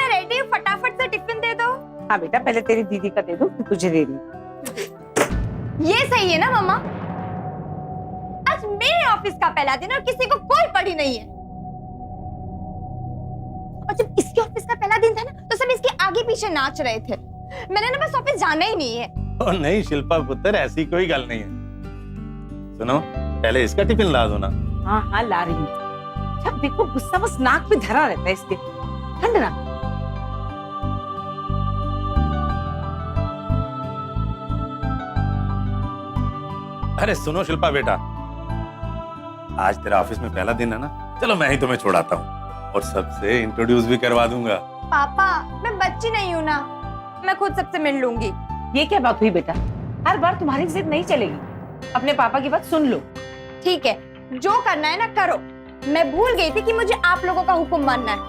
Ready हूँ, फटाफट से टिफिन दे दो। हाँ बेटा, पहले तेरी दीदी का दे दूं, फिर तुझे दे दूं। ये सही है ना मम्मा? आज मेरे ऑफिस का पहला दिन और किसी को कोई पड़ी नहीं है। और जब इसके ऑफिस का पहला दिन था ना, तो सब इसके आगे पीछे नाच रहे थे। मैंने ना बस ऑफिस जाना ही नहीं है। ओ नहीं शिल्पा पुत्र, ऐसी कोई गल नहीं है। सुनो, पहले इसका टिफिन ला दो ना। हाँ हाँ ला रही हूँ। जब देखो गुस्सा बस नाक पे धरा रहता है इसके। ठंड ना। अरे सुनो शिल्पा बेटा, आज तेरा ऑफिस में पहला दिन है ना, चलो मैं ही तुम्हें छोड़ाता हूँ और सबसे इंट्रोड्यूस भी करवा दूंगा। पापा, मैं बच्ची नहीं हूँ ना, मैं खुद सबसे मिल लूंगी। ये क्या बात हुई बेटा? हर बार तुम्हारी जिद नहीं चलेगी। अपने पापा की बात सुन लो। ठीक है, जो करना है ना करो। मैं भूल गई थी कि मुझे आप लोगों का हुक्म मानना है।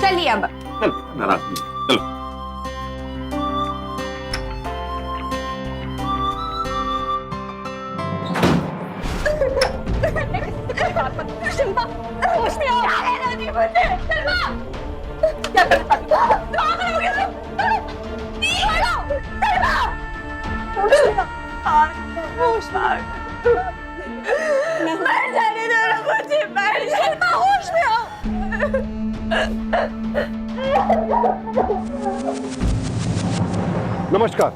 चलिए अब। चल नाराज नहीं, चलो। शिल्पा, होश में आओ। क्या कहना थी मुझे? शिल्पा! क्या करता थी? कहाँ करोगे तुम? छोड़ो! शिल्पा! होश में आओ। मर जाने दो ना मुझे, मर। शिल्पा, होश में आओ। नमस्कार,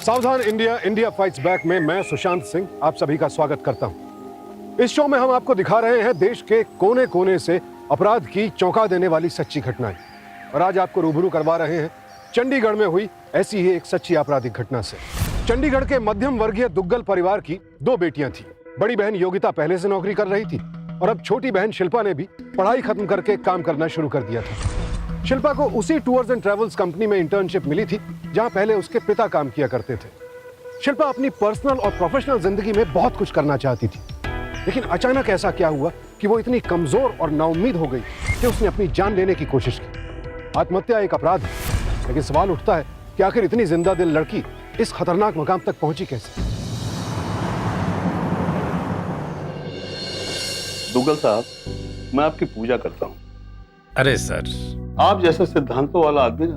सावधान इंडिया इंडिया फाइट्स बैक में मैं सुशांत सिंह आप सभी का स्वागत करता हूं। इस शो में हम आपको दिखा रहे हैं देश के कोने कोने से अपराध की चौंका देने वाली सच्ची घटनाएं, और आज आपको रूबरू करवा रहे हैं चंडीगढ़ में हुई ऐसी ही एक सच्ची आपराधिक घटना से। चंडीगढ़ के मध्यम वर्गीय दुग्गल परिवार की दो बेटियां थी। बड़ी बहन योगिता पहले से नौकरी कर रही थी और अब छोटी बहन शिल्पा ने भी पढ़ाई खत्म करके काम करना शुरू कर दिया था। शिल्पा को उसी टूर्स एंड ट्रेवल्स कंपनी में इंटर्नशिप मिली थी जहां पहले उसके पिता काम किया करते थे। शिल्पा अपनी पर्सनल और प्रोफेशनल जिंदगी में बहुत कुछ करना चाहती थी, लेकिन अचानक ऐसा क्या हुआ कि वो इतनी कमजोर और नाउम्मीद हो गई कि उसने अपनी जान लेने की कोशिश की। आत्महत्या एक अपराध है, लेकिन सवाल उठता है कि आखिर इतनी जिंदा दिल लड़की इस खतरनाक मकाम तक पहुंची कैसे? दुग्गल साहब, मैं आपकी पूजा करता हूँ। अरे सर, आप जैसा सिद्धांतों वाला आदमी ना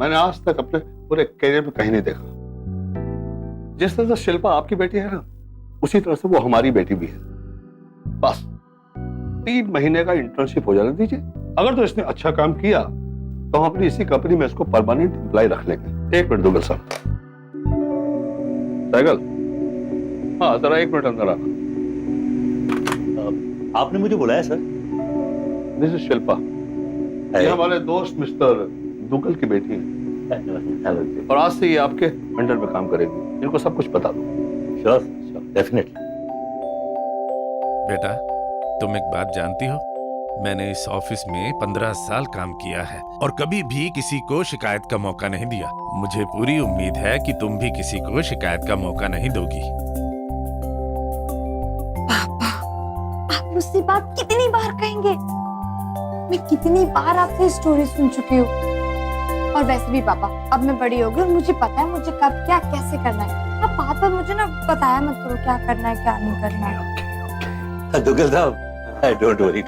मैंने आज तक अपने पूरे करियर में कहीं नहीं देखा। जिस तरह से शिल्पा आपकी बेटी है ना, उसी तरह से वो हमारी बेटी भी है। बस 3 महीने का इंटर्नशिप हो जाने दीजिए। अगर तो इसने अच्छा काम किया तो हम अपनी इसी कंपनी में इसको परमानेंट एम्प्लॉय रख लेंगे। 1 मिनट दुग्गल साहब। साइकिल, हाँ जरा 1 मिनट अंदर आना। आपने मुझे बुलाया सर? दिस इज शिल्पा, ये हमारे दोस्त मिस्टर दुग्गल की बेटी है और आज से ये आपके अंडर में काम करेगी। इनको सब कुछ बता दो। Sure, definitely. बेटा, तुम एक बात जानती हो? मैंने इस ऑफिस में 15 साल काम किया है और कभी भी किसी को शिकायत का मौका नहीं दिया। मुझे पूरी उम्मीद है कि तुम भी किसी को शिकायत का मौका नहीं दोगी। पापा, आप मुझसे बात कितनी बार कहेंगे? मैं कितनी बार आपसे स्टोरी सुन चुकी हूँ। और वैसे भी पापा, अब मैं बड़ी हो गई और मुझे पता है मुझे कब क्या कैसे करना है। आप बात बात मुझे ना बताया मत करो क्या करना है क्या नहीं करना है। दुग्गल साहब, डोंट वरी।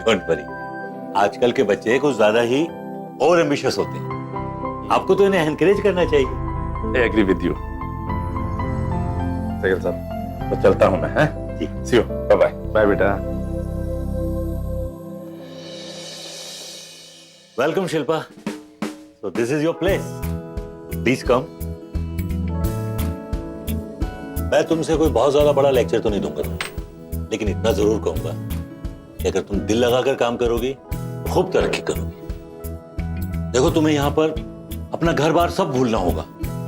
आजकल के बच्चे कुछ ज्यादा ही और एम्बिशियस होते हैं। आपको तो इन्हें एनकरेज करना चाहिए। I agree with you. Cycle साहब, तो चलता हूँ मैं। हैं जी, see you, bye bye. Bye बेटा। Welcome Shilpa. So this is your place. Please come. मैं तुमसे कोई बहुत ज्यादा बड़ा लेक्चर तो नहीं दूंगा, लेकिन इतना जरूर कहूंगा कि अगर तुम दिल लगाकर काम करोगी तो खूब तरक्की करोगी। देखो, तुम्हें यहाँ पर अपना घर बार सब भूलना होगा।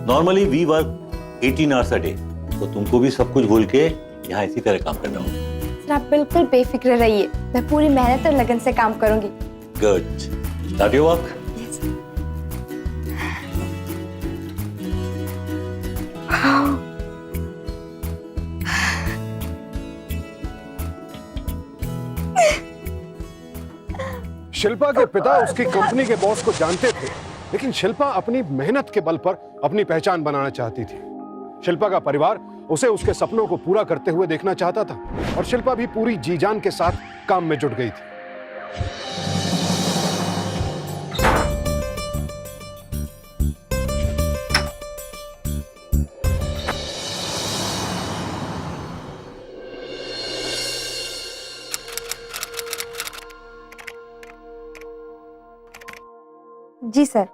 Normally we work 18 hours a day, तो तुमको भी सब कुछ भूल के यहाँ इसी तरह काम करना होगा। सर, आप बिल्कुल बेफिक्र रहिए, मैं पूरी मेहनत और लगन से काम करूंगी। Good, start your work. Shilpa के पिता उसकी कंपनी के बॉस को जानते थे, लेकिन शिल्पा अपनी मेहनत के बल पर अपनी पहचान बनाना चाहती थी। शिल्पा का परिवार उसे उसके सपनों को पूरा करते हुए देखना चाहता था और शिल्पा भी पूरी जी जान के साथ काम में जुट गई थी। जी सर।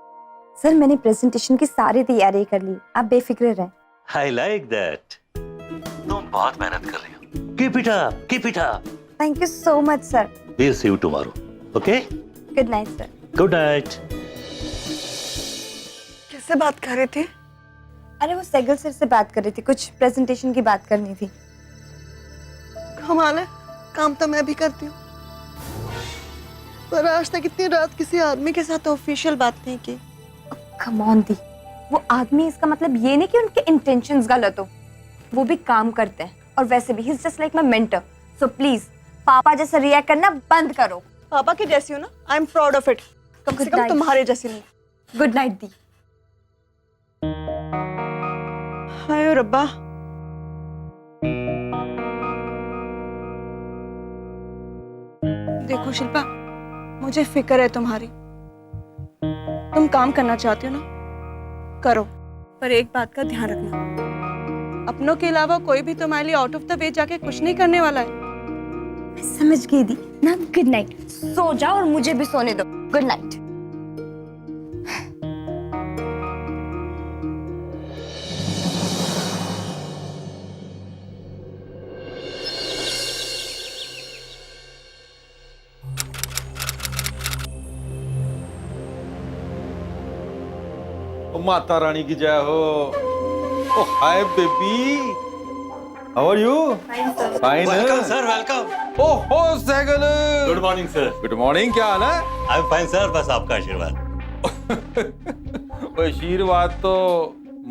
सर मैंने प्रेजेंटेशन की सारी तैयारी कर ली, आप बेफिक्र रहें। I like that. तुम बहुत मेहनत कर रही हो। Keep it up, keep it up. Thank you so much sir. We'll see you tomorrow. Okay? Good night sir. Good night. किससे बात कर रहे थे? अरे वो सैगल सर से बात कर रही थी, कुछ प्रेजेंटेशन की बात करनी थी। कमाल है, काम तो मैं भी करती हूँ, पर आज तक इतनी रात किसी आदमी के साथ ऑफिशियल बात नहीं की। कम ऑन दी, वो आदमी इसका मतलब ये नहीं कि उनके इंटेंशंस गलत हो, वो भी काम करते हैं। और वैसे भी he is just like my mentor, so please पापा जैसा रिएक्ट करना बंद करो। पापा की जैसी हो ना, I am proud of it. कम से Good कम night. तुम्हारे जैसी नहीं। गुड नाइट दी। हाय रब्बा, देखो शिल्पा, मुझे फिक्र है तुम्हारी। तुम काम करना चाहती हो ना, करो, पर एक बात का ध्यान रखना, अपनों के अलावा कोई भी तुम्हारे लिए आउट ऑफ द वे जाके कुछ नहीं करने वाला है। मैं समझ गई दी ना। गुड नाइट, सो जाओ और मुझे भी सोने दो। Good night. ओ माता रानी की जय हो। ओ hi baby, how are you? Fine welcome sir, welcome. ओ हो Sehgal, good morning sir. Good morning, क्या हाल है? आई एम फाइन सर, बस आपका आशीर्वाद। ओ आशीर्वाद तो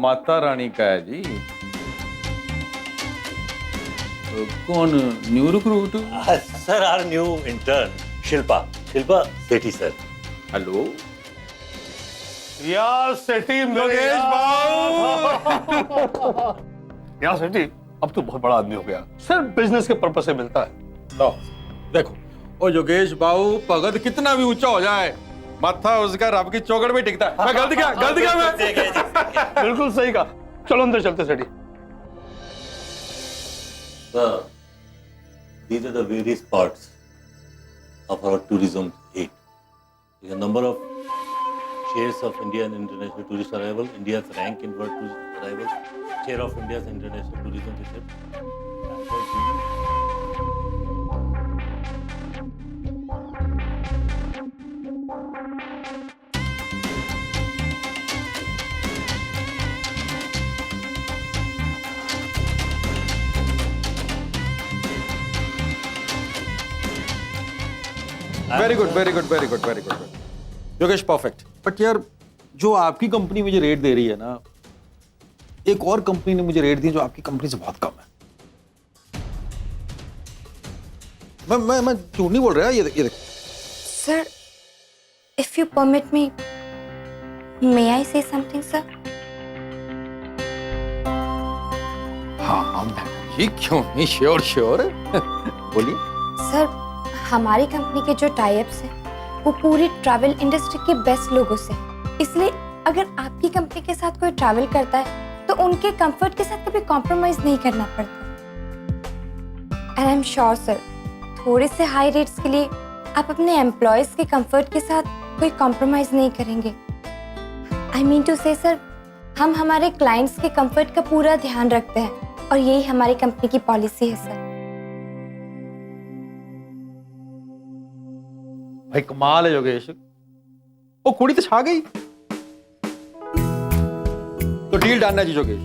माता रानी का है जी। कौन new recruit? Sir are new intern Shilpa, Shilpa Sethi sir. Hello यार सेठी योगेश यार सेठी, अब तो बहुत बड़ा आदमी हो गया, सिर्फ बिजनेस के पर्पस से मिलता है। लो देखो, ओ योगेश बाबू भगत कितना भी ऊंचा हो जाए, माथा उसका रब की चौकड़ में टिकता है। मैं गलत क्या मैं? बिल्कुल सही कहा। चलो अंदर चलते सेठी। Sir, these are the various parts of our tourism aid. The number of shares of Indian international tourist arrival, India's rank in world tourist arrival, share of India's international tourism receipt. Very good very good very good very good Yogesh, perfect. But यार, जो आपकी company मुझे rate दे रही है ना, एक और company ने मुझे रेट दी जो आपकी कंपनी से बहुत कम है। मैं झूठ नहीं बोल रहा। ये देख। Sir, if you permit me, may I say something, sir? हाँ मैडम जी, क्यों नहीं, श्योर श्योर। बोलिए। सर, हमारी कंपनी के जो टाई-अप्स हैं वो पूरी ट्रैवल इंडस्ट्री के बेस्ट लोगों से, इसलिए अगर आपकी कंपनी के साथ कोई ट्रैवल करता है तो उनके कंफर्ट के साथ कभी कॉम्प्रोमाइज नहीं करना पड़ता। And I am sure sir, थोड़े से हाई रेट्स के लिए आप अपने एम्प्लॉयज के कंफर्ट के साथ कोई कॉम्प्रोमाइज नहीं करेंगे। आई मीन टू से सर, हम हमारे क्लाइंट्स के कंफर्ट का पूरा ध्यान रखते हैं और यही हमारी कंपनी की पॉलिसी है सर। भाई कमाल है योगेश, वो कुड़ी तो छा गई। तो डील डन है जी योगेश,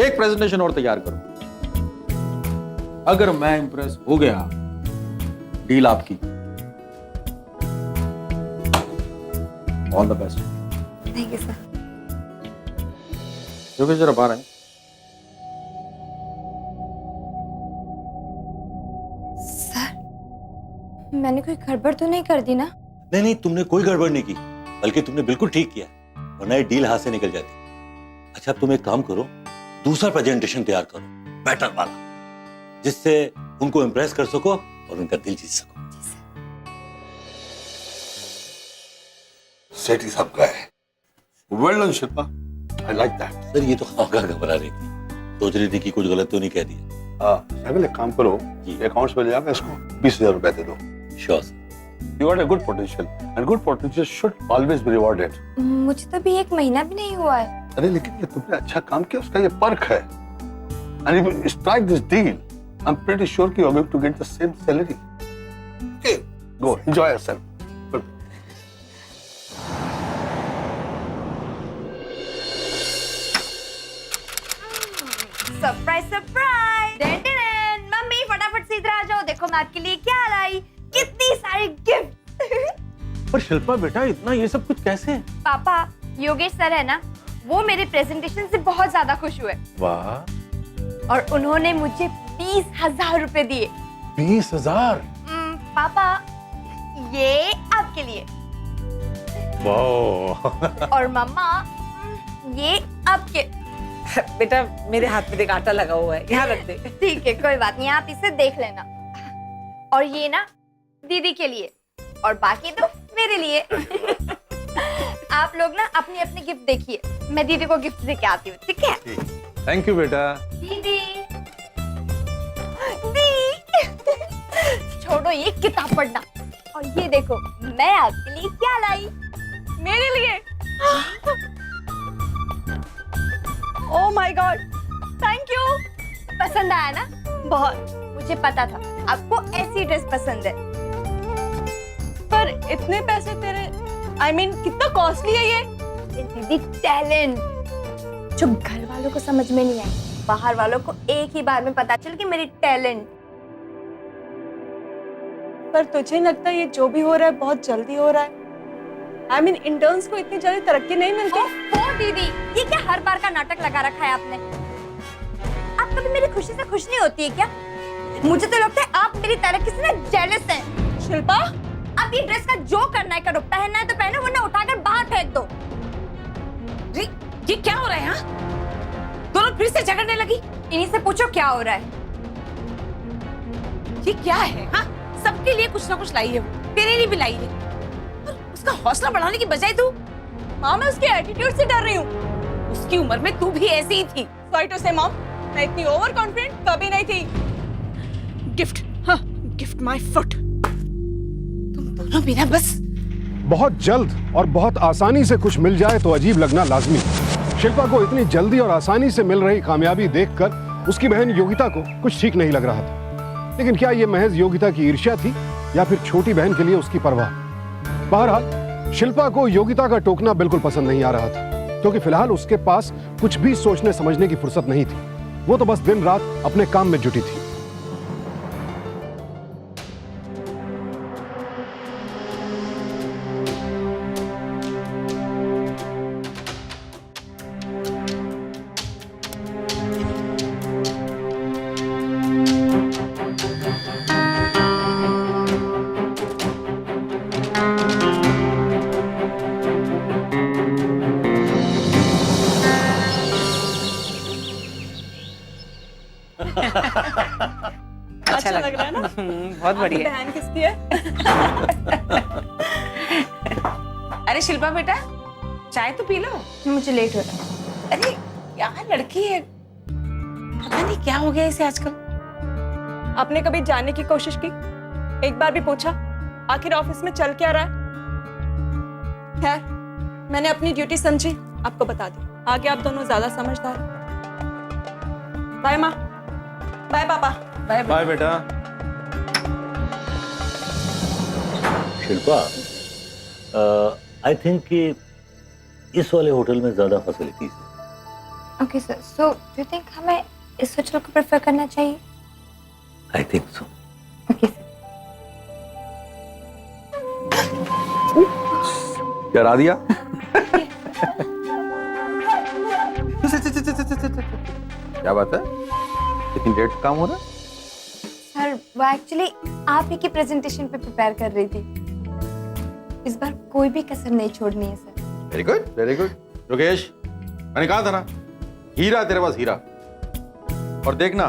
एक प्रेजेंटेशन और तैयार करो। अगर मैं इंप्रेस हो गया, डील आपकी। All the best. Thank you sir. Yogesh जरा बाहर आए। सर, मैंने कोई गड़बड़ तो नहीं कर दी ना? नहीं नहीं, तुमने कोई गड़बड़ नहीं की, बल्कि तुमने बिल्कुल ठीक किया, वरना ये डील हाथ से निकल जाती। अच्छा, अब तुम एक काम करो, दूसरा प्रेजेंटेशन तैयार करो, बेटर वाला, जिससे उनको इम्प्रेस कर सको और उनका दिल जीत सको। सेठी साहब का है। Well done Shilpa, I like that. Sir, ये तो खामखा घबरा रही थी, सोच रही थी कि कुछ गलत तो नहीं कह दिया। सैगल, एक काम करो, जी। अकाउंट्स में ले जाकर इसको 20,000 रुपए दे दो। Sure sir. You got a good potential, and good potential should always be rewarded. मुझे तो अभी 1 महीना भी नहीं हुआ है। अरे लेकिन ये तुमने अच्छा काम किया, उसका ये पर्क है। And if you strike this deal, I'm pretty sure you're going to get the same salary. Okay, go enjoy yourself. Good. Surprise surprise! Mummy फटाफट से इधर आ जाओ, देखो मैं आपके लिए क्या लाई, कितनी सारी गिफ्ट। पर शिल्पा बेटा इतना ये सब कुछ कैसे? पापा, योगेश सर है ना, वो मेरे प्रेजेंटेशन से बहुत ज्यादा खुश हुए वाह, और उन्होंने मुझे 20,000 रुपए दिए। 20,000? पापा, ये आपके लिए। वाह। और मम्मा, ये आपके। बेटा मेरे हाथ में देख आटा लगा हुआ है, यहाँ रख दे। ठीक है, कोई बात नहीं, आप इसे देख लेना। और ये ना दीदी के लिए, और बाकी तो मेरे लिए। आप लोग ना अपनी अपनी गिफ्ट देखिए, मैं दीदी को गिफ्ट देके आती हूँ, ठीक है? थैंक यू बेटा। दीदी, छोड़ो ये किताब पढ़ना, और ये देखो मैं आपके लिए क्या लाई। मेरे लिए? Oh my God, thank you. पसंद आया ना? बहुत। मुझे पता था आपको ऐसी ड्रेस पसंद है। पर इतने पैसे तेरे, I mean, कितना कॉस्टली है ये? दीदी टैलेंट जो घर वालों को समझ में नहीं आई, बाहर वालों को एक ही बार में पता चल कि मेरी टैलेंट। पर तुझे लगता है ये जो भी हो रहा है बहुत जल्दी हो रहा है? I mean, इंटर्न्स को इतनी जल्दी तरक्की नहीं मिलती। ओह दीदी, ये क्या हर बार का नाटक लगा रखा है आपने? आप कभी मेरी खुशी से खुश नहीं होती है क्या? मुझे तो लगता है आप मेरी तरक्की से ना जेलस हैं। शिल्पा, अब ये ड्रेस का जो करना है करो, पहनना है तो पहनो, वरना उठाकर बाहर फेंक दो। ये क्या हो रहा है? हाँ, दोनों फिर से झगड़ने लगी। इन्हीं से पूछो क्या हो रहा है। ये क्या है? हाँ, सबके लिए कुछ ना कुछ लाई है वो, तेरे लिए भी लाई है। और उसका हौसला बढ़ाने की बजाय तू। माँ, मैं उसके एटीट्यूड से डर रही हूँ। उसकी उम्र में तू भी ऐसी ही थी। सॉरी टू से मॉम, मैं इतनी ओवर कॉन्फिडेंट कभी नहीं थी। गिफ्ट, हाँ, गिफ्ट माय फुट। तुम दोनों भी ना बस। बहुत जल्द और बहुत आसानी से कुछ मिल जाए तो अजीब लगना लाजमी। शिल्पा को इतनी जल्दी और आसानी से मिल रही कामयाबी देखकर उसकी बहन योगिता को कुछ ठीक नहीं लग रहा था। लेकिन क्या यह महज योगिता की ईर्ष्या थी या फिर छोटी बहन के लिए उसकी परवाह? बहरहाल शिल्पा को योगिता का टोकना बिल्कुल पसंद नहीं आ रहा था, क्योंकि फिलहाल उसके पास कुछ भी सोचने समझने की फुर्सत नहीं थी। वो तो बस दिन रात अपने काम में जुटी थी। अच्छा लग रहा है ना? बहुत बढ़िया। बहन किसकी है? अरे शिल्पा बेटा, चाय तो पी लो। मुझे लेट हो रहा है। अरे क्या लड़की है, पता नहीं क्या हो गया इसे आजकल। आपने कभी जानने की कोशिश की? एक बार भी पूछा आखिर ऑफिस में चल क्या रहा है? खैर, मैंने अपनी ड्यूटी समझी, आपको बता दी। आगे आप दोनों ज्यादा समझदार हैं। बाय माँ, बाय पापा। बाय बाय बेटा। शिल्पा, आई थिंक कि इस वाले होटल में ज्यादा फैसिलिटीज है। Okay sir, so do you think हमें इस होटल को प्रेफर करना चाहिए? I think so. Okay sir. क्या राधिया? क्या बात है, इतनी लेट काम हो रहा है? सर, वो एक्चुअली आप ही की प्रेजेंटेशन पे प्रिपेयर कर रही थी। इस बार कोई भी कसर नहीं छोड़नी है sir. Very good, very good. Yogesh, मैंने कहा था ना, हीरा तेरे पास हीरा। और देखना,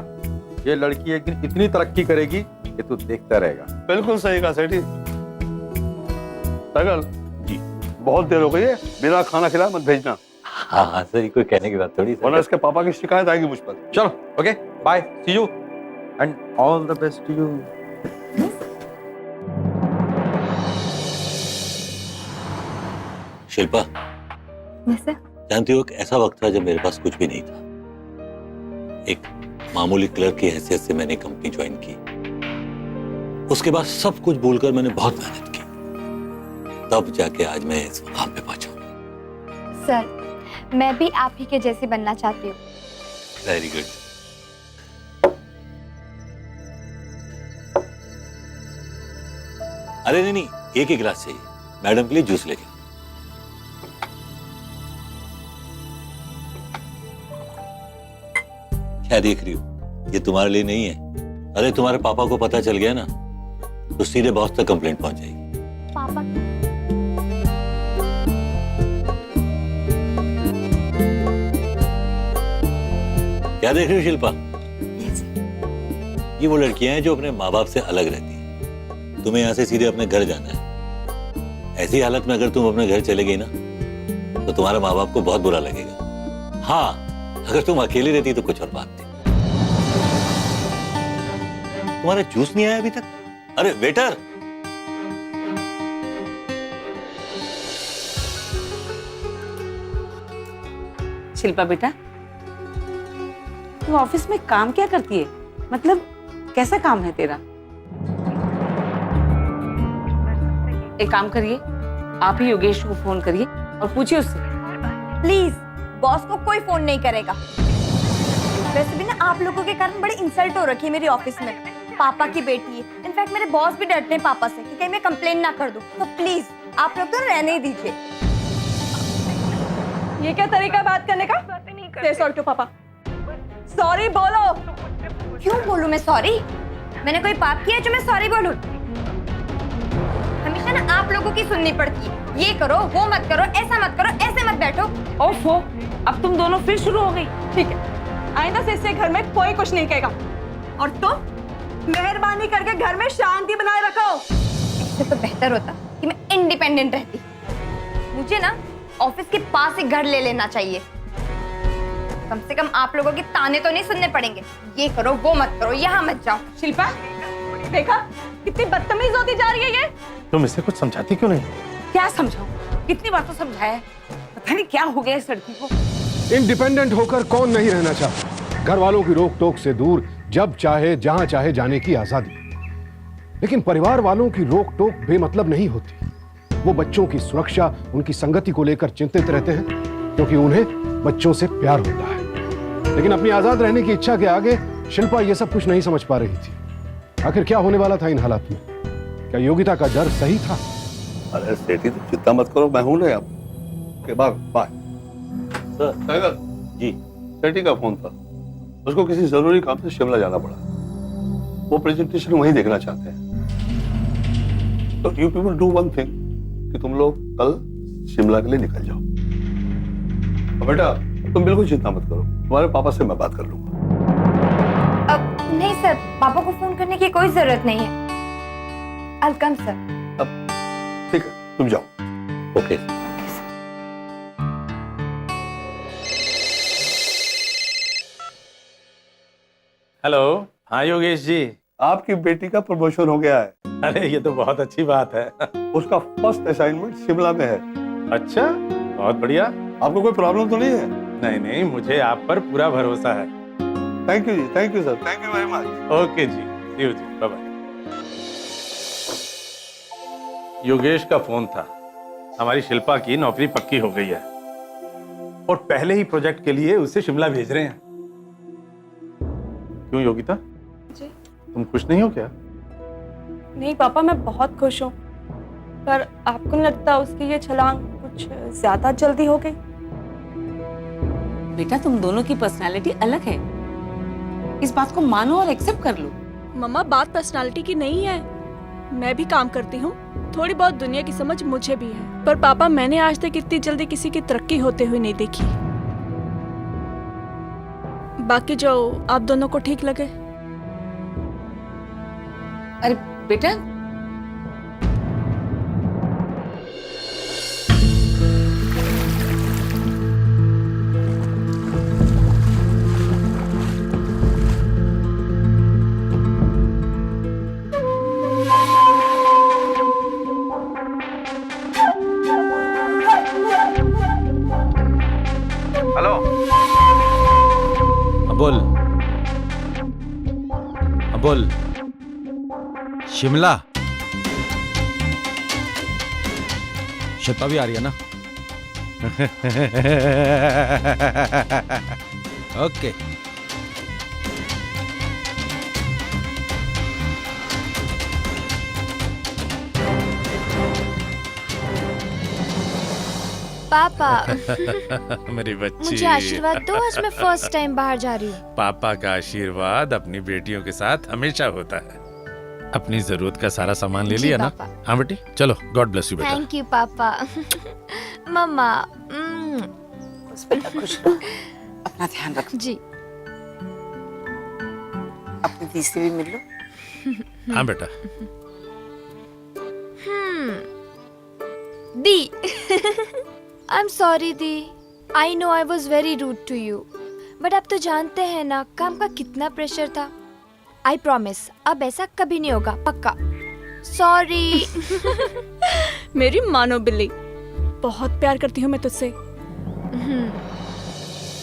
ये लड़की एक दिन इतनी तरक्की करेगी कि तू देखता रहेगा। बिल्कुल सही कहा सेठी। पागल जी, बहुत देर हो गई है, बिना खाना खिलाए मत भेजना, हाँ हाँ सर, कोई कहने की बात थोड़ी। वरना इसके पापा की शिकायत आएगी मुझ पर। चलो, okay, bye, see you and all the best to you. Shilpa, वैसे जानती हो एक ऐसा वक्त था जब मेरे पास कुछ भी नहीं था। एक मामूली क्लर्क की हैसियत से मैंने कंपनी ज्वाइन की। उसके बाद सब कुछ भूलकर मैंने बहुत मेहनत की, तब जाके आज मैं इस मुकाम पे पहुंचा हूं। सर, मैं भी आप ही के जैसी बनना चाहती हूँ। Very good. अरे नहीं, एक ही गिलास चाहिए, मैडम के लिए जूस लेके। क्या देख रही हो? ये तुम्हारे लिए नहीं है। अरे तुम्हारे पापा को पता चल गया ना तो सीधे बॉस तक कंप्लेंट पहुंच जाएगी। पापा क्या देख रही हो शिल्पा? ये वो लड़कियां हैं जो अपने माँ बाप से अलग रहती हैं। तुम्हें यहाँ से सीधे अपने घर जाना है। ऐसी हालत में अगर तुम अपने घर चले गई ना तो तुम्हारे माँ बाप को बहुत बुरा लगेगा। हाँ, अगर तुम अकेली रहती तो कुछ और बात थी। तुम्हारा जूस नहीं आया अभी तक? अरे वेटर! शिल्पा बेटा, तू ऑफिस में काम क्या करती है? मतलब कैसा काम है तेरा? एक काम करिए, आप ही योगेश को फोन करिए और पूछिए उससे। प्लीज, बॉस को कोई फोन नहीं करेगा। वैसे भी ना आप लोगों के कारण बड़ी इंसल्ट हो रखी है मेरी ऑफिस में। पापा की बेटी है। इनफैक्ट मेरे बॉस भी डरते हैं पापा से कि कहीं मैं कंप्लेन ना कर दूं। तो प्लीज आप लोग तो रहने ही दीजिए। ये क्या तरीका है बात करने का? Say sorry to पापा। सॉरी बोलो। क्यों बोलूं मैं सॉरी? मैंने कोई पाप किया है जो मैं सॉरी बोलूं? हमेशा ना आप लोगों की सुननी पड़ती है। ये करो, वो मत करो, ऐसा मत करो, ऐसे मत बैठो। ओफो, अब तुम दोनों फिर शुरू हो गई। ठीक है, आइंदा से इससे घर में कोई कुछ नहीं कहेगा। और तुम मेहरबानी करके घर में शांति बनाए रखो। इससे तो बेहतर होता कि मैं इंडिपेंडेंट रहती। मुझे ना ऑफिस के पास ही घर ले लेना चाहिए। कम से कम आप लोगों के ताने तो नहीं सुनने पड़ेंगे। ये करो, वो मत करो, यहाँ मत जाओ। शिल्पा, देखा कितनी बदतमीज होती जा रही है ये। तुम इसे कुछ समझाती क्यों नहीं? क्या समझाऊं? कितनी बार तो समझाया है, पता नहीं क्या हो गया इस लड़की को। इंडिपेंडेंट होकर कौन नहीं रहना चाहता? घर वालों की रोक टोक से दूर, जब चाहे जहां चाहे जाने की आजादी। लेकिन परिवार वालों की रोक टोक बेमतलब नहीं होती। वो बच्चों की सुरक्षा, उनकी संगति को लेकर चिंतित रहते हैं क्योंकि उन्हें बच्चों से प्यार होता है। लेकिन अपनी आजाद रहने की इच्छा के आगे शिल्पा ये सब कुछ नहीं समझ पा रही थी। आखिर क्या होने वाला था इन हालात में? क्या योगिता का डर सही था? अरे सेठी, तो चिंता मत करो, मैं हूं ना अब के बाद। बाय सर जी। सेठी का फोन था, उसको किसी जरूरी काम से शिमला जाना पड़ा। वो प्रेजेंटेशन वहीं देखना चाहते हैं। तो you people do one thing कि तुम लोग कल शिमला के लिए निकल जाओ। और बेटा तुम बिल्कुल चिंता मत करो, तुम्हारे पापा से मैं बात कर लूंगा। अब नहीं सर, पापा को फोन करने की कोई जरूरत नहीं है। I'll come, sir. अब ठीक है, तुम जाओ। ओके। हेलो। हाँ योगेश जी। आपकी बेटी का प्रमोशन हो गया है। अरे ये तो बहुत अच्छी बात है। उसका फर्स्ट असाइनमेंट शिमला में है। अच्छा, बहुत बढ़िया। आपको कोई प्रॉब्लम तो नहीं है? नहीं नहीं, मुझे आप पर पूरा भरोसा है। थैंक यू जी, thank you sir, thank you very much. Okay जी, सी यू जी, बाय बाय। योगेश का फोन था। हमारी शिल्पा की नौकरी पक्की हो गई है और पहले ही प्रोजेक्ट के लिए उसे शिमला भेज रहे हैं। क्यों योगिता, जी तुम खुश नहीं हो क्या? नहीं पापा, मैं बहुत खुश हूँ। पर आपको नहीं लगता उसकी ये छलांग कुछ ज्यादा जल्दी हो गई? बेटा तुम दोनों की पर्सनालिटी अलग है, इस बात को मानो और एक्सेप्ट कर लो। मम्मा, बात पर्सनालिटी की नहीं है। मैं भी काम करती हूँ, थोड़ी बहुत दुनिया की समझ मुझे भी है। पर पापा, मैंने आज तक इतनी जल्दी किसी की तरक्की होते हुए नहीं देखी। बाकी जो आप दोनों को ठीक लगे। अरे बेटा, बोल। बोल। शिमला। शिल्पा भी आ रही है ना? ओके। पापा मेरी बच्ची, मुझे आशीर्वाद दो, आज मैं फर्स्ट टाइम बाहर जा रही हूँ। पापा का आशीर्वाद अपनी बेटियों के साथ हमेशा होता है। अपनी जरूरत का सारा सामान ले जी, लिया ना? पापा। हाँ बेटी, चलो, गॉड ब्लेस यू बेटा। थैंक यू पापा। मम्मा। बस बेटा खुश रहो, अपना ध्यान रखो, जी। अपनी दी से भी मिल लो। हाँ बेटा। दी। आई एम सॉरी दी, I know I was very rude to you, but आप तो जानते हैं ना काम का कितना प्रेशर था। आई प्रॉमिस अब ऐसा कभी नहीं होगा, पक्का। सॉरी। मेरी मानो बिल्ली, बहुत प्यार करती हूँ मैं तुझसे,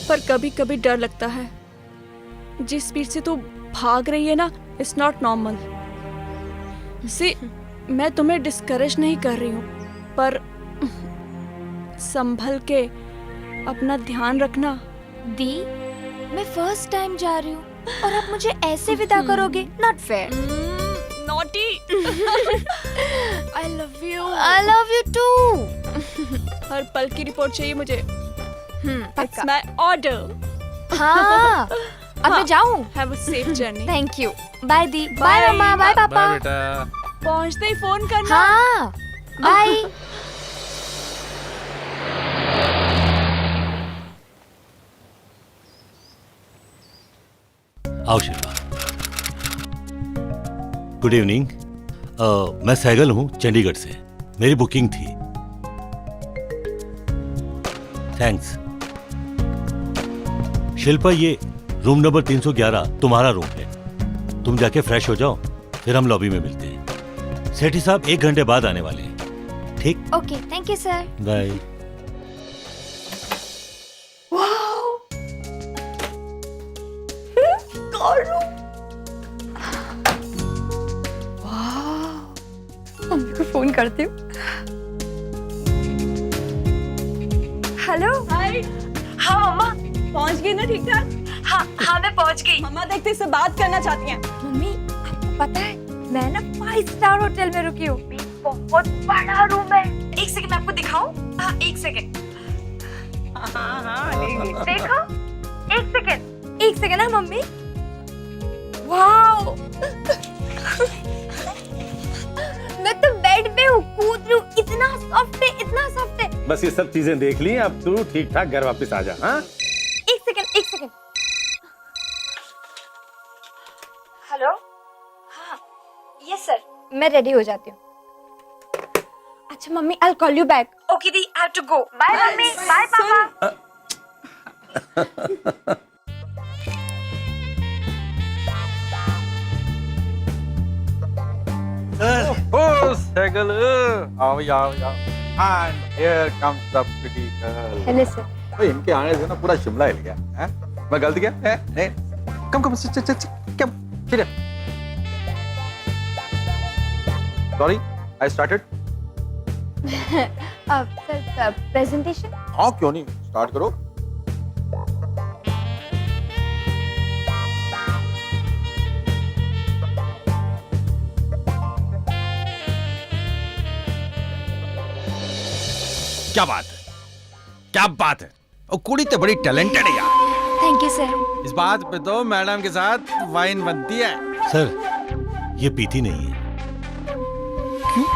पर कभी कभी डर लगता है। जिस स्पीड से तू भाग रही है ना, इट्स नॉट नॉर्मल। सी, मैं तुम्हें डिस्करेज नहीं कर रही हूँ, पर संभल के अपना ध्यान रखना। दी, मैं फर्स्ट टाइम जा रही हूँ और आप मुझे ऐसे विदा करोगे? Not fair. Naughty. I love you. I love you too. हर पल की रिपोर्ट चाहिए मुझे। इट्स पक्का। My order. हाँ, अब मैं जाऊँ? Have a safe journey. Thank you. Bye दी। बाय मम्मा। बाय पापा। बाय बेटा। पहुंचते ही फोन करना। हाँ, बाय। आओ शिल्पा। Good evening. मैं सहगल हूँ चंडीगढ़ से, मेरी बुकिंग थी। थैंक्स। शिल्पा, ये रूम नंबर 311 तुम्हारा रूम है। तुम जाके फ्रेश हो जाओ, फिर हम लॉबी में मिलते हैं। सेठी साहब 1 घंटे बाद आने वाले हैं। ठीक? Okay, thank you sir. Bye. Mummy को फोन करती हूँ। हेलो। हाय। हाँ मम्मा। पहुंच गई ना ठीक ठाक? हाँ मैं पहुंच गई। मम्मा देखते से बात करना चाहती हैं। मम्मी, आपको पता है मैं ना 5 स्टार होटल में रुकी हूँ। बहुत बड़ा रूम है। एक सेकंड मैं आपको दिखाऊं? हाँ, एक सेकंड। देखो, एक सेकंड ना मम्मी। वाओ। मैं तो बेड पे हूँ, कूद रही हूँ। इतना सॉफ्ट है, इतना सॉफ्ट है। बस ये सब चीजें देख ली, अब तू ठीक ठाक घर वापस आ जा। हाँ, एक सेकंड। हेलो। हाँ, यस सर, मैं रेडी हो जाती हूँ। अच्छा mummy, I will call you back. Okay दी, I have to go. Bye mummy. Bye पापा। Oh, Sagal, आओ आओ आओ। And here comes the pretty girl. Hello sir. ओए, इनके आने से ना पूरा शिमला हिल गया। हैं? मैं गलती क्या? हैं? नहीं। Come, sit. Come, sit. Sorry, I started. Sir, presentation. हाँ, क्यों नहीं? Start करो। क्या बात है। और कुड़ी तो बड़ी टैलेंटेड है यार। Thank you sir. इस बात पे तो मैडम के साथ वाइन बनती है। सर, ये पीती नहीं है। क्यों?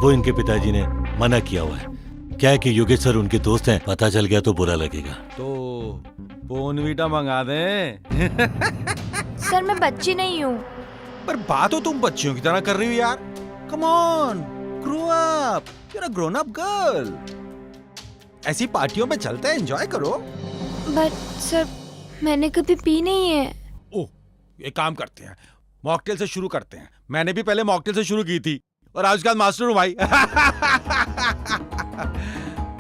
वो इनके पिताजी ने मना किया हुआ है। क्या है कि योगेश सर उनके दोस्त हैं, पता चल गया तो बुरा लगेगा। तो बोनवीटा मंगा दें। सर मैं बच्ची नहीं हूँ। पर बात तो तुम बच्चियों की तरह कर रही हो यार। Come on, grow up, you are a grown up girl. ऐसी पार्टियों में चलते हैं, एंजॉय करो। बट सर, मैंने कभी पी नहीं है। ओह, ये काम करते हैं, मॉकटेल से शुरू करते हैं। मैंने भी पहले मॉकटेल से शुरू की थी और आज के मास्टर हूँ भाई।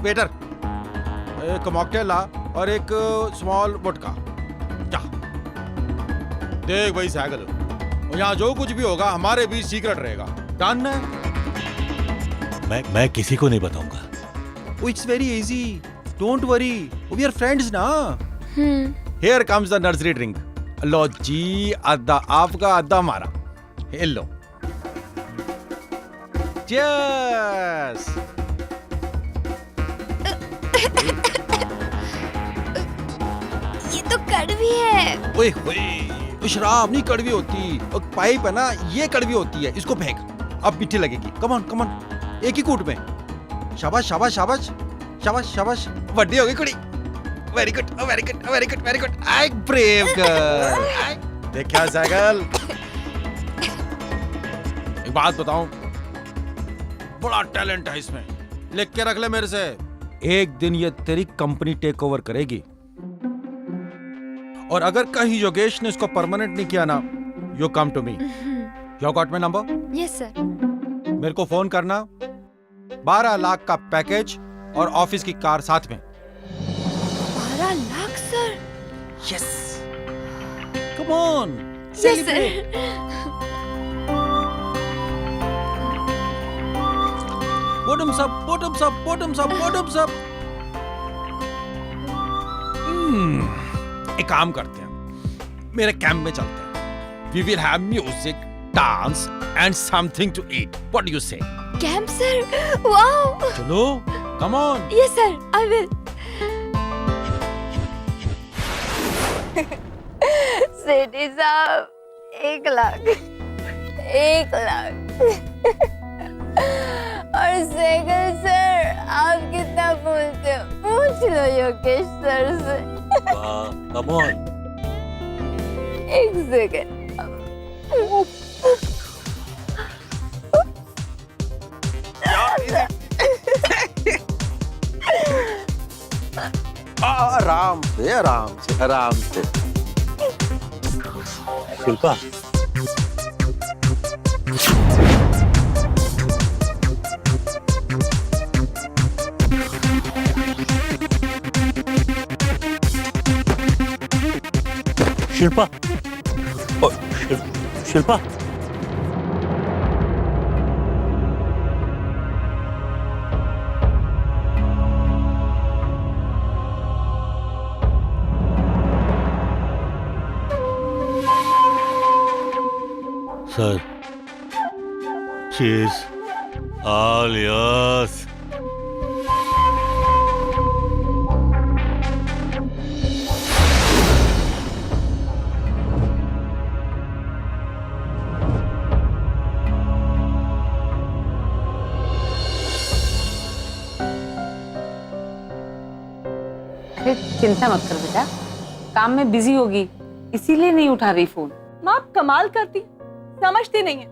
वेटर, एक मॉकटेल ला और एक स्मॉल वोडका। देख भाई साइकिल, यहाँ जो कुछ भी होगा हमारे बीच सीक्रेट रहेगा, डन है? मैं किसी को नहीं बताऊंगा। It's very easy, don't worry, we are friends ना। Here comes the nursery drink. लो जी, आधा आपका आधा हमारा, ये लो। Cheers! ये तो कड़वी है। ओए होए, शराब नहीं कड़वी होती, और पाइप है ना ये कड़वी होती है, इसको फेंक, अब मीठी लगेगी। कम ऑन कम ऑन, एक ही कूट में। शाबाश शाबाश शाबाश शाबाश शाबाश, बड़ी हो गई कुड़ी। Very good very good very good very good, I brave girl. देखा साइकिल, एक बात बताऊं, बड़ा टैलेंट है इसमें, लिख के रख ले मेरे से। एक दिन ये तेरी कंपनी टेक ओवर करेगी, और अगर कहीं योगेश ने इसको परमानेंट नहीं किया ना, you come to me. You got my number? Yes sir. मेरे को फोन करना, 12 लाख का पैकेज और ऑफिस की कार साथ में। 12 lakh sir? Yes, come on, yes sir. bottoms up, bottoms up, bottoms up, bottoms up. एक काम करते हैं, मेरे कैंप में चलते हैं। We will have music, dance and something to eat. What do you say? Camp sir? Wow! चलो, come on. Yes sir, I will. Sethi साहब, 1 लाख, 1 लाख। और सेगल सर, आप कितना बोलते हो? पूछ लो योगेश सर से। Come on. 1 सेकंड। आराम से आराम से आराम से। Shilpa, Shilpa, Shilpa, sir, she is all yours. अरे चिंता मत कर बेटा, काम में बिजी होगी इसीलिए नहीं उठा रही फोन। माँ आप कमाल करती, समझती नहीं है।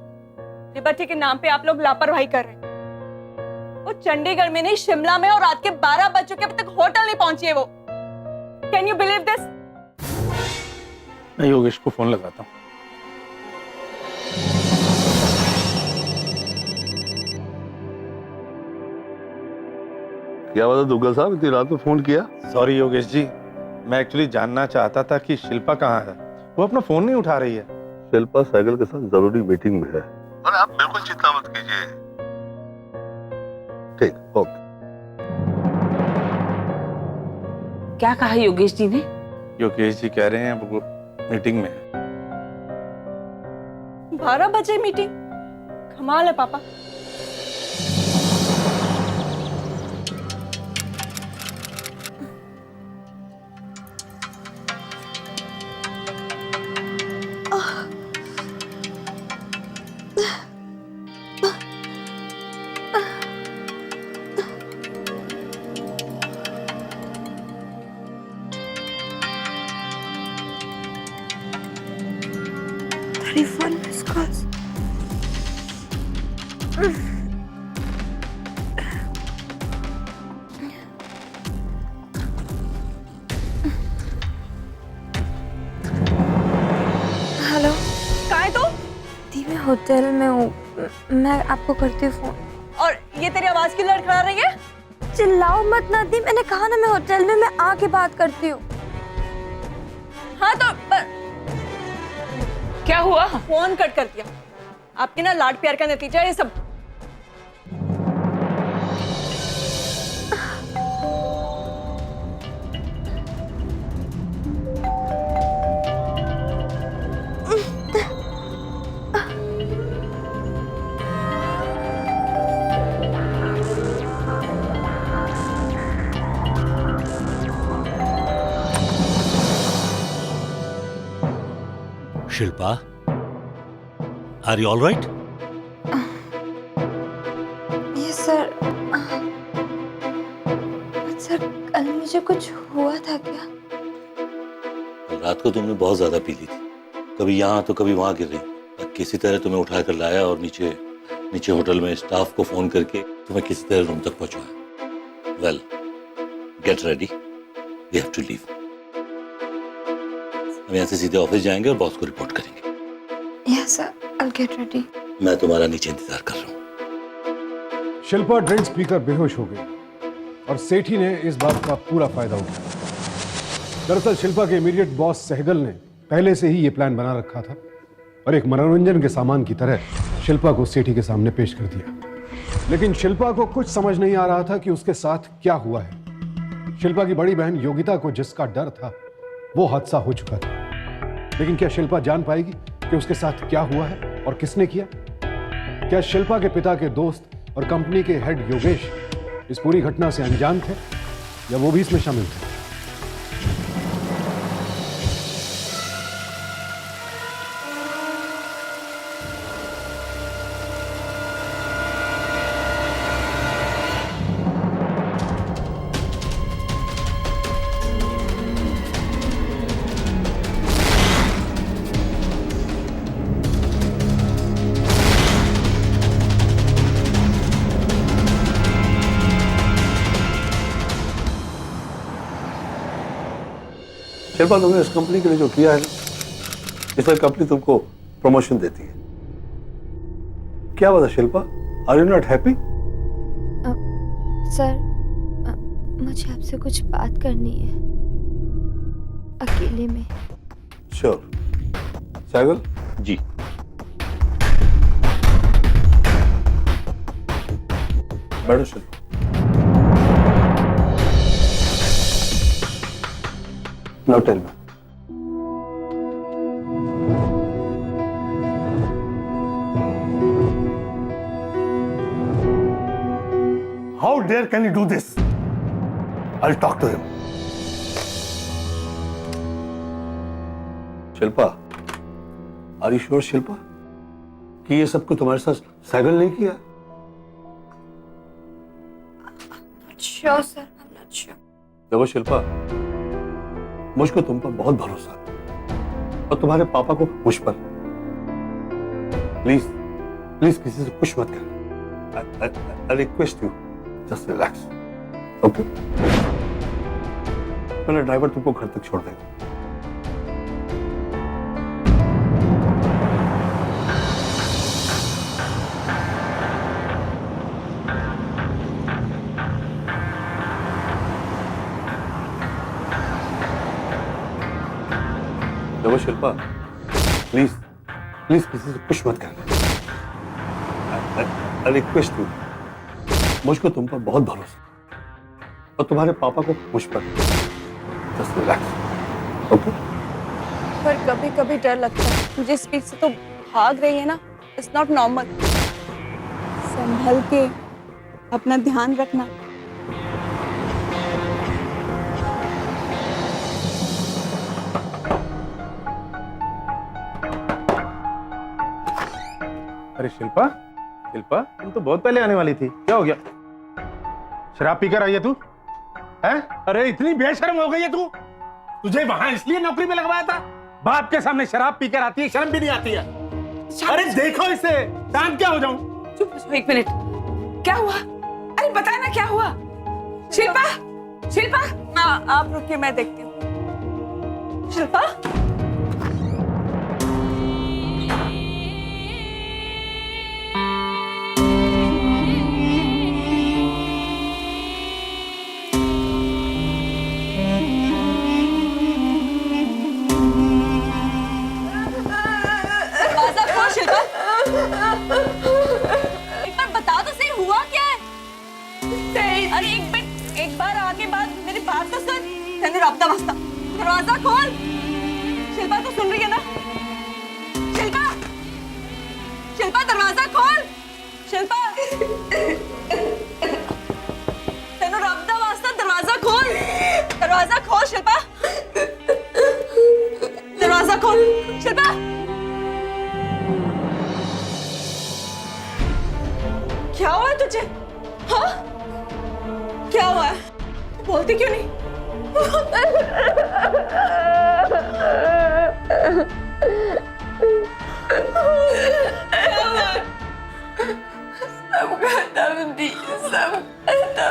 लिबर्टी के नाम पे आप लोग लापरवाही कर रहे हैं। वो चंडीगढ़ में नहीं, शिमला में, और रात के 12 बज चुके, अब तक होटल नहीं पहुंची है वो। Can you believe this? मैं योगेश को फोन लगाता हूँ। क्या बात है दुग्गल साहब, इतनी रात में फोन किया? सॉरी योगेश जी, मैं एक्चुअली जानना चाहता था कि शिल्पा कहाँ है। वो अपना फोन नहीं उठा रही है। शिल्पा साइकिल के साथ जरूरी मीटिंग में है। और आप बिल्कुल चिंता मत कीजिए। ठीक, ओके। क्या कहा योगेश जी ने? योगेश जी कह रहे हैं वो मीटिंग में है। 12 बजे मीटिंग? कमाल है पापा। हेलो कहाँ है तू? दी, मैं होटल में हूँ, मैं आपको करती हूँ फोन। और ये तेरी आवाज क्यों लड़खड़ा रही है? चिल्लाओ मत नदी, मैंने कहा ना मैं होटल में, मैं आके बात करती हूँ। हाँ तो क्या हुआ? फोन कट कर दिया। आपके ना लाड प्यार का नतीजा है ये सब। Shilpa, are you all right? ये सर सर कल मुझे कुछ हुआ था क्या? रात को तुमने बहुत ज्यादा पी ली थी, कभी यहाँ तो कभी वहां गिर रही। किसी तरह तुम्हें उठाकर लाया और नीचे होटल में स्टाफ को फोन करके तुम्हें किसी तरह रूम तक पहुंचाया। Well, get ready, we have to leave. हम यहाँ से सीधे ऑफिस जाएंगे और बॉस को रिपोर्ट करेंगे। Yes sir, I get ready. मैं तुम्हारा नीचे इंतजार कर रहा हूँ। शिल्पा ड्रिंक्स पीकर बेहोश हो गई और सेठी ने इस बात का पूरा फायदा उठाया। दरअसल शिल्पा के इमीडिएट बॉस सहगल ने पहले से ही ये प्लान बना रखा था और एक मनोरंजन के सामान की तरह शिल्पा को सेठी के सामने पेश कर दिया। लेकिन शिल्पा को कुछ समझ नहीं आ रहा था कि उसके साथ क्या हुआ है। शिल्पा की बड़ी बहन योगिता को जिसका डर था वो हादसा हो चुका था, लेकिन क्या शिल्पा जान पाएगी कि उसके साथ क्या हुआ है और किसने किया? क्या शिल्पा के पिता के दोस्त और कंपनी के हेड योगेश इस पूरी घटना से अनजान थे या वो भी इसमें शामिल थे? शिल्पा, तुमने इस कंपनी के लिए जो किया है ना, इसलिए कंपनी तुमको प्रमोशन देती है। क्या बात है Shilpa, are you not happy? Sir मुझे आपसे कुछ बात करनी है अकेले में। श्योर। सहगल जी। बैठो Shilpa. Now tell me. How dare can you do this? I'll talk to him. Shilpa, are you sure Shilpa कि ये सब कुछ तुम्हारे साथ सहगल नहीं किया? Sure sir, I'm not sure. देखो शिल्पा, मुझको तुम पर बहुत भरोसा है और तुम्हारे पापा को मुझ पर। प्लीज प्लीज किसी से कुछ मत करना। I request you, just relax, okay? मेरा ड्राइवर तुमको घर तक छोड़ देगा। देखो शिल्पा, प्लीज प्लीज किसी से कुछ मत करना। आई रिक्वेस्ट यू, मुझको तुम पर बहुत भरोसा और तुम्हारे पापा को मुझ पर। Just relax, okay? पर कभी कभी डर लगता है। जिस स्पीड से तो भाग रही है ना, इट्स नॉट नॉर्मल। संभल के अपना ध्यान रखना। अरे शिल्पा, शिल्पा तुम तो बहुत पहले आने वाली थी, क्या हो गया? शराब पीकर आई है तू? हैं? अरे इतनी बेशर्म हो गई है तू? तुझे वहां इसलिए नौकरी में लगवाया था? बाप के सामने शराब पीकर आती है, शर्म भी नहीं आती है? अरे देखो इसे, शांत क्या हो जाऊं? चुप हो, एक मिनट। क्या हुआ? अरे बताया ना क्या हुआ? शिल्पा, शिल्पा, आप रुकिए, मैं देखती हूँ। शिल्पा, आगे मेरी बात तो सुन। तेने रब्ता बस्ता दरवाजा खोल। शिल्पा तो सुन रही है ना? शिल्पा, शिल्पा दरवाजा खोल। शिल्पा, तेने रब्ता बस्ता दरवाजा खोल। दरवाजा खोल शिल्पा, दरवाजा खोल शिल्पा। क्या हुआ है तुझे? हाँ, क्या हुआ है? बोलती क्यों नहीं? सब खत्म दी, सब खत्म।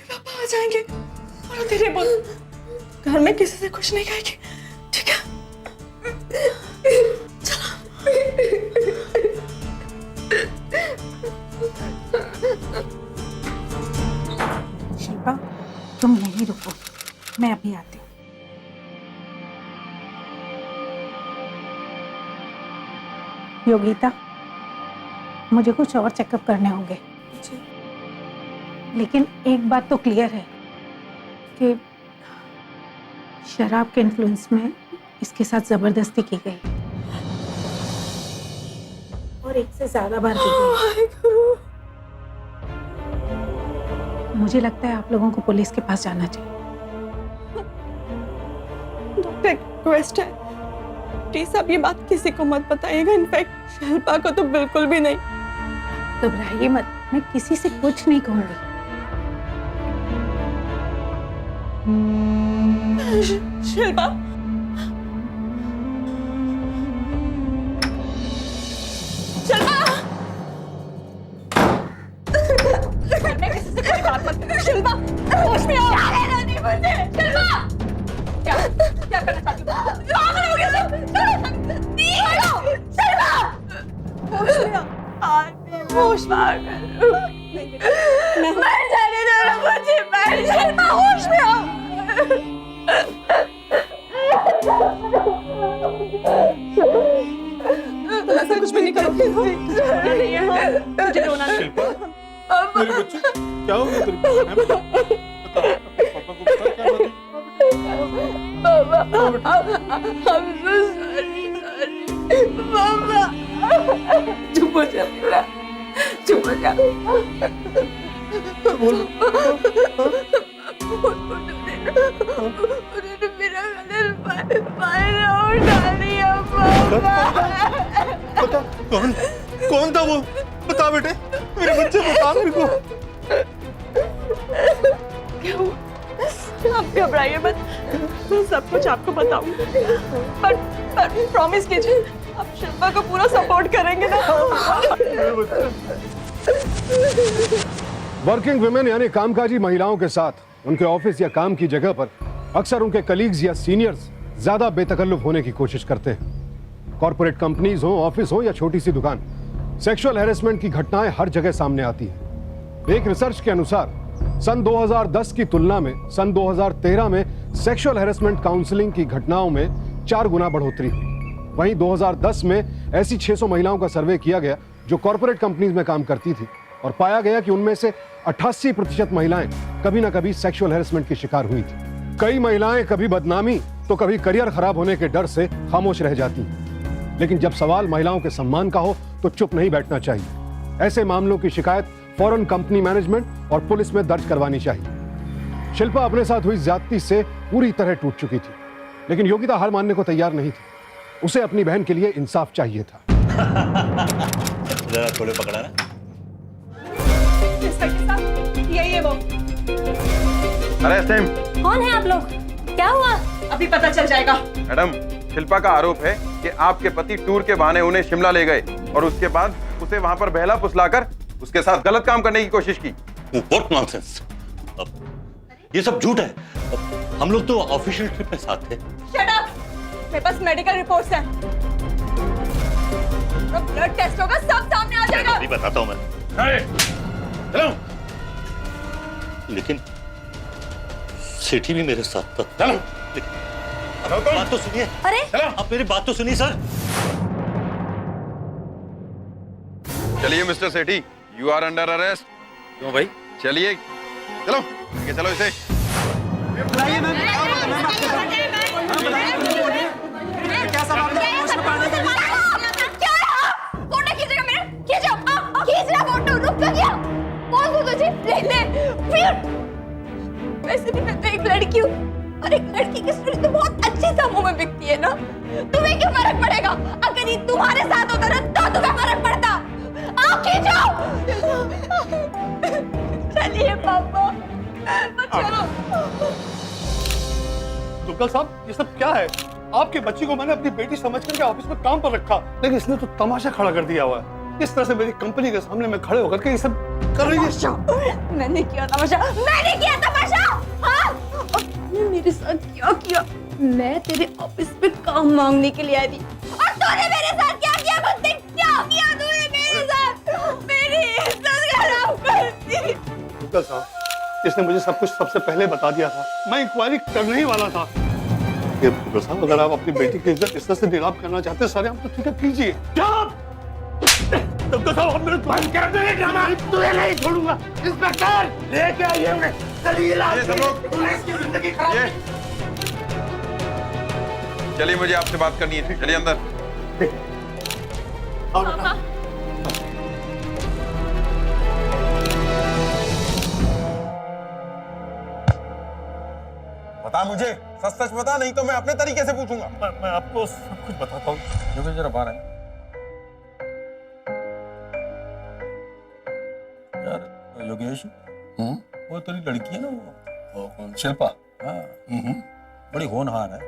पापा आ जाएंगे और धीरे बोल। घर में किसी से कुछ नहीं कहेगी, ठीक है? शिल्पा, तुम यहीं रुको, मैं अभी आती हूँ। योगिता, मुझे कुछ और चेकअप करने होंगे, लेकिन एक बात तो क्लियर है कि शराब के इन्फ्लुएंस में इसके साथ जबरदस्ती की गई और एक से ज्यादा बार की गई। मुझे लगता है आप लोगों को पुलिस के पास जाना चाहिए। डॉक्टर, रिक्वेस्ट है, प्लीज आप ये बात किसी को मत बताइएगा। इनफैक्ट शिल्पा को तो बिल्कुल भी नहीं। घबराइए मत, मैं किसी से कुछ नहीं कहूंगी। शिल्पा, शिल्पा, मैं किसी से कोई बात मत करो। शिल्पा, होश में आओ। क्या लेना नहीं मुझे? शिल्पा, क्या करना चाहती हो? पागल हो गया तुम? छोड़ो, शिल्पा, होश में आओ। होश में मर जाने दो ना मुझे। शिल्पा, होश में आओ। ऐसा कुछ भी नहीं करोगे। मुझे रोना नहीं। मेरे बच्चे, क्या हो गया तेरे को? हैं बेटा? बता, अपने पापा को बता क्या बात है? पापा, I'm so sorry, पापा। चुप हो जा बेटा, चुप हो जा। बोल। उन्होंने मेरा गले फायर उठा लिया पापा। बता, कौन था वो? बता बेटे, मेरे बच्चे बता मेरे को। क्या हुआ? आप घबराइए मत, मैं सब कुछ आपको बताऊंगी। पर प्रॉमिस कीजिए, आप शिल्पा को पूरा सपोर्ट करेंगे ना? वर्किंग वुमेन यानी कामकाजी महिलाओं के साथ उनके ऑफिस या काम की जगह पर अक्सर उनके कलीग्स या सीनियर्स ज्यादा बेतकल्लुफ होने की कोशिश करते हैं। कॉर्पोरेट कंपनीज हो, ऑफिस हो या छोटी सी दुकान, सेक्सुअल हैरेसमेंट की घटनाएं हर जगह सामने आती हैं। एक रिसर्च के अनुसार सन 2010 की तुलना में सन 2013 में सेक्सुअल हैरेसमेंट काउंसलिंग की घटनाओं में 4 गुना बढ़ोतरी हुई। वहीं 2010 में ऐसी 600 महिलाओं का सर्वे किया गया जो कॉर्पोरेट कंपनीज में काम करती थी और पाया गया कि उनमें से 88% महिलाएं कभी ना कभी सेक्सुअल हैरेसमेंट की शिकार हुई थी। कई महिलाएं कभी बदनामी तो कभी करियर खराब होने के डर से खामोश रह जाती हैं। लेकिन जब सवाल महिलाओं के सम्मान का हो तो चुप नहीं बैठना चाहिए। ऐसे मामलों की शिकायत फौरन कंपनी मैनेजमेंट और पुलिस में दर्ज करवानी चाहिए। शिल्पा अपने साथ हुई ज्यादती से पूरी तरह टूट चुकी थी, लेकिन योगिता हार मानने को तैयार नहीं थी। उसे अपनी बहन के लिए इंसाफ चाहिए था। जरा थोड़े पकड़ा ना। यही है वो। अरे सेम, कौन है आप लोग? क्या हुआ? अभी पता चल जाएगा। मैडम, शिल्पा का आरोप है कि आपके पति टूर के बहाने उन्हें शिमला ले गए और उसके बाद उसे वहां पर बहला फुसलाकर उसके साथ गलत काम करने की कोशिश की। What nonsense! ये सब झूठ है। हम लोग तो ऑफिशियल ट्रिप में साथ थे। Shut up! मेरे पास मेडिकल रिपोर्ट्स हैं। ब्लड टेस्ट होगा, सब सामने आ जाएगा। अभी बताता हूं मैं। चलो। लेकिन सिटी भी मेरे साथ था। चलो। बात तो सुनिए। अरे आप मेरी बात तो सुनिए सर। चलिए mister Sethi, you are under arrest. क्यों भाई? चलिए चलो, लेके चलो इसे। फोटो खींचेगा मेरा? खींचो, खींच रहा फोटो। रुक तो गया। कौन को तुझे ले फिर। वैसे भी मैं तो एक लड़की हूँ और एक लड़की की स्टोरी तो बहुत अच्छी समूह में बिकती है ना। तुम्हें क्यों फर्क पड़ेगा? अगर ये तुम्हारे साथ होता ना तो तुम्हें फर्क पड़ता। आओ खींचो। चलिए पापा, बचाओ। दुग्गल साहब, ये सब क्या है? आपकी बच्ची को मैंने अपनी बेटी समझ करके ऑफिस में काम पर रखा, लेकिन इसने तो तमाशा खड़ा कर दिया हुआ है। इस तरह से मेरी कंपनी के सामने में खड़े होकर के ये सब कर रही है। मैंने किया तमाशा, मैंने किया तमाशा। हाँ, और तूने मेरे साथ क्या किया? मैं तेरे ऑफिस पे काम मांगने के लिए आई थी और तूने मेरे साथ क्या किया? मुझसे क्या किया तूने मेरे साथ? मेरी इज्जत खराब कर दी। दुग्गल साहब, इसने मुझे सब कुछ सबसे पहले बता दिया था। मैं इंक्वायरी करने ही वाला था। ये दुग्गल साहब, अगर आप अपनी बेटी की इज्जत इस तरह से नीलाम करना चाहते हैं, सारे आप तो ठीक है कीजिए। दुग्गल साहब, आप मेरे बंद कर दो ये ड्रामा। तुझे नहीं छोड़ूंगा। इंस्पेक्टर, लेके आइए उन्हें। ये सब लोग, पुलिस की जिंदगी खराब। ये चलिए, मुझे आपसे बात करनी है। चलिए अंदर। बता मुझे, सच सच बता, नहीं तो मैं अपने तरीके से पूछूंगा। मैं आपको सब कुछ बताता हूँ। योगेश जरा बाहर आए। यार योगेश, वो तेरी लड़की है ना, वो कौन? शिल्पा। हाँ, बड़ी होनहार है।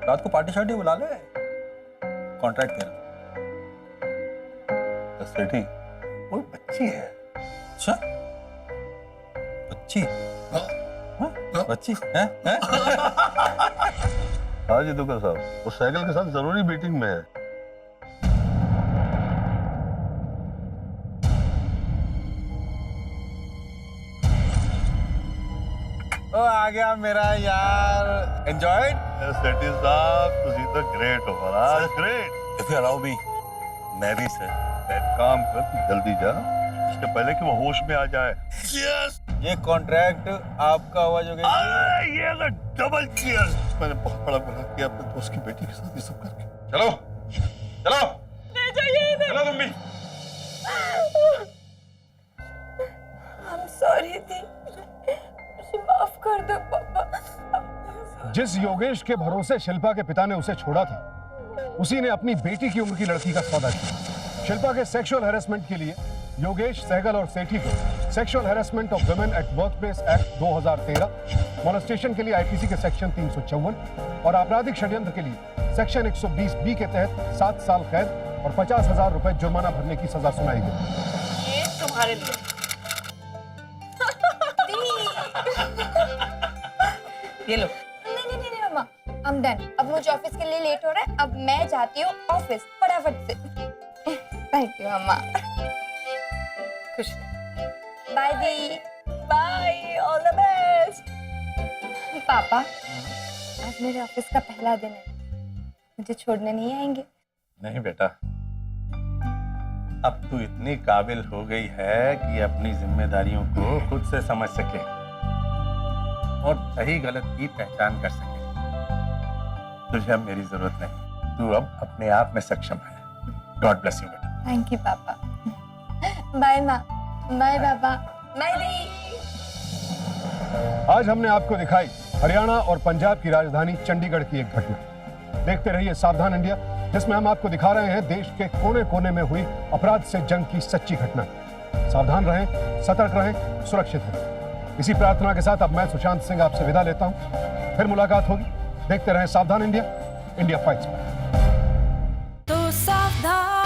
रात को पार्टी शार्टी बुला ले, कॉन्ट्रैक्ट तेरा। सेठी, वो बच्ची है। अच्छा, बच्ची? बच्ची है? हाँ जी दुग्गल साहब, वो साइकिल के साथ जरूरी मीटिंग में है। ओ आ गया मेरा यार। एंजॉयड? सेठी साहब, तुझी तो ग्रेट हो महाराज, great. If you allow me, मैं भी सर। एक काम कर, तू जल्दी जा, इसके पहले कि वो होश में आ जाए। यस, ये कॉन्ट्रैक्ट आपका हुआ योगेश। ये तो डबल चीयर्स। मैंने बहुत बड़ा गुनाह किया अपने दोस्त की बेटी के साथ ये सब करके। चलो चलो, ले जाइए इन्हें। चलो तुम भी। I'm sorry दी, मुझे माफ कर दो पापा। जिस योगेश के भरोसे शिल्पा के पिता ने उसे छोड़ा था, उसी ने अपनी बेटी की उम्र की लड़की का सौदा किया। शिल्पा के सेक्सुअल हैरेसमेंट के लिए योगेश, सहगल और सेठी को sexual harassment of women at workplace act 2013, molestation के लिए आईपीसी के सेक्शन 354 और आपराधिक षड्यंत्र के लिए सेक्शन 120 के तहत 7 साल कैद और 50,000 रुपए जुर्माना भरने की सजा सुनाई गई। ये तुम्हारे लिए। ये लो। नहीं मम्मा, I'm done। अब मुझे ऑफिस के लिए लेट हो रहा है। अब मैं जाती हूँ ऑफिस फटाफट से। थैंक यू मम्मा। खुश बाय दी। Bye, all the best. पापा, आज मेरे ऑफिस का पहला दिन है, मुझे छोड़ने नहीं आएंगे? नहीं बेटा, अब तू इतनी काबिल हो गई है कि अपनी जिम्मेदारियों को खुद से समझ सके और सही गलत की पहचान कर सके। तुझे अब मेरी जरूरत नहीं, तू अब अपने आप में सक्षम है। गॉड ब्लेस यू बेटा। थैंक यू पापा। बाय माँ, बाय पापा, बाय दी। आज हमने आपको दिखाई हरियाणा और पंजाब की राजधानी चंडीगढ़ की एक घटना। देखते रहिए सावधान इंडिया, जिसमें हम आपको दिखा रहे हैं देश के कोने कोने में हुई अपराध से जंग की सच्ची घटना। सावधान रहें, सतर्क रहें, सुरक्षित रहें। इसी प्रार्थना के साथ अब मैं सुशांत सिंह आपसे विदा लेता हूं। फिर मुलाकात होगी। देखते रहें सावधान इंडिया, इंडिया फाइट्स बैक। तो सावधान।